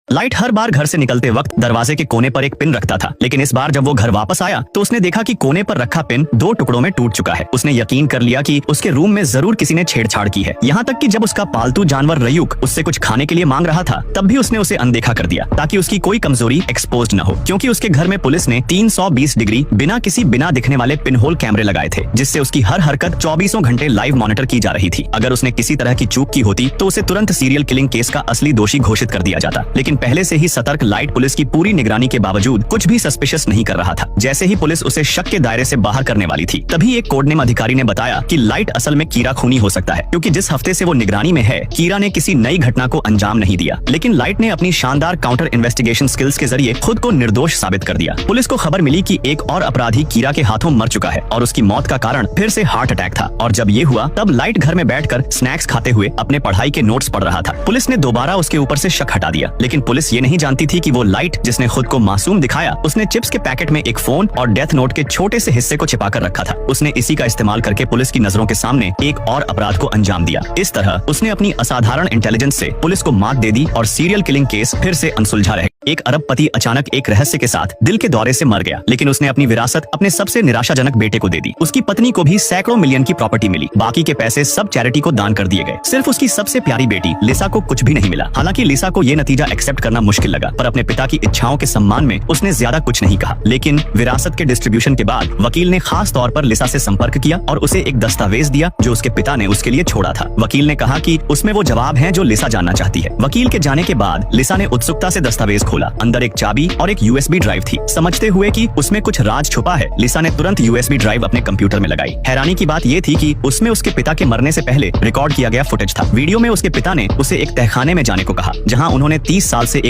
Light हर बार घर से निकलते वक्त दरवाजे के कोने पर एक पिन रखता था, लेकिन इस बार जब वो घर वापस आया तो उसने देखा कि कोने पर रखा पिन 2 टुकड़ों में टूट चुका है। उसने यकीन कर लिया कि उसके रूम में जरूर किसी ने छेड़छाड़ की है। यहाँ तक कि जब उसका पालतू जानवर रयूक उससे कुछ खाने के लिए मांग रहा था तब भी उसने उसे अनदेखा कर दिया ताकि उसकी कोई कमजोरी एक्सपोज न हो, क्योंकि उसके घर में पुलिस ने 320 डिग्री बिना दिखने वाले पिन होल कैमरे लगाए थे, जिससे उसकी हर हरकत 24 घंटे लाइव मॉनिटर की जा रही थी। अगर उसने किसी तरह की चूक की होती तो उसे तुरंत सीरियल किलिंग केस का असली दोषी घोषित कर दिया जाता, लेकिन पहले से ही सतर्क लाइट पुलिस की पूरी निगरानी के बावजूद कुछ भी सस्पिशियस नहीं कर रहा था। जैसे ही पुलिस उसे शक के दायरे से बाहर करने वाली थी तभी एक कोडनेम अधिकारी ने बताया कि लाइट असल में कीरा खूनी हो सकता है, क्योंकि जिस हफ्ते से वो निगरानी में है कीरा ने किसी नई घटना को अंजाम नहीं दिया, लेकिन लाइट ने अपनी शानदार काउंटर इन्वेस्टिगेशन स्किल्स के जरिए खुद को निर्दोष साबित कर दिया। पुलिस को खबर मिली कि एक और अपराधी कीरा के हाथों मर चुका है और उसकी मौत का कारण फिर से हार्ट अटैक था। और जब ये हुआ तब लाइट घर में बैठकर स्नैक्स खाते हुए अपने पढ़ाई के नोट्स पढ़ रहा था। पुलिस ने दोबारा उसके ऊपर से शक हटा दिया, लेकिन पुलिस ये नहीं जानती थी कि वो लाइट जिसने खुद को मासूम दिखाया उसने चिप्स के पैकेट में एक फोन और डेथ नोट के छोटे से हिस्से को छिपाकर रखा था। उसने इसी का इस्तेमाल करके पुलिस की नजरों के सामने एक और अपराध को अंजाम दिया। इस तरह उसने अपनी असाधारण इंटेलिजेंस से पुलिस को मात दे दी और सीरियल किलिंग केस फिर से अनसुलझा रह। एक अरबपति अचानक एक रहस्य के साथ दिल के दौरे से मर गया, लेकिन उसने अपनी विरासत अपने सबसे निराशाजनक बेटे को दे दी। उसकी पत्नी को भी सैकड़ों मिलियन की प्रॉपर्टी मिली, बाकी के पैसे सब चैरिटी को दान कर दिए गए। सिर्फ उसकी सबसे प्यारी बेटी लिसा को कुछ भी नहीं मिला। हालांकि लिसा को ये नतीजा एक्सेप्ट करना मुश्किल लगा, पर अपने पिता की इच्छाओं के सम्मान में उसने ज्यादा कुछ नहीं कहा। लेकिन विरासत के डिस्ट्रीब्यूशन के बाद वकील ने खास तौर पर लिसा से संपर्क किया और उसे एक दस्तावेज दिया जो उसके पिता ने उसके लिए छोड़ा था। वकील ने कहा कि उसमें वो जवाब हैं जो लिसा जानना चाहती है। वकील के जाने के बाद लिसा ने उत्सुकता से दस्तावेज खोला। अंदर एक चाबी और एक यूएसबी ड्राइव थी। समझते हुए कि उसमें कुछ राज छुपा है, लिसा ने तुरंत यूएसबी ड्राइव अपने कंप्यूटर में लगाई। हैरानी की बात ये थी कि उसमें उसके पिता के मरने से पहले रिकॉर्ड किया गया फुटेज था। वीडियो में उसके पिता ने उसे एक तहखाने में जाने को कहा, जहां उन्होंने 30 साल से एक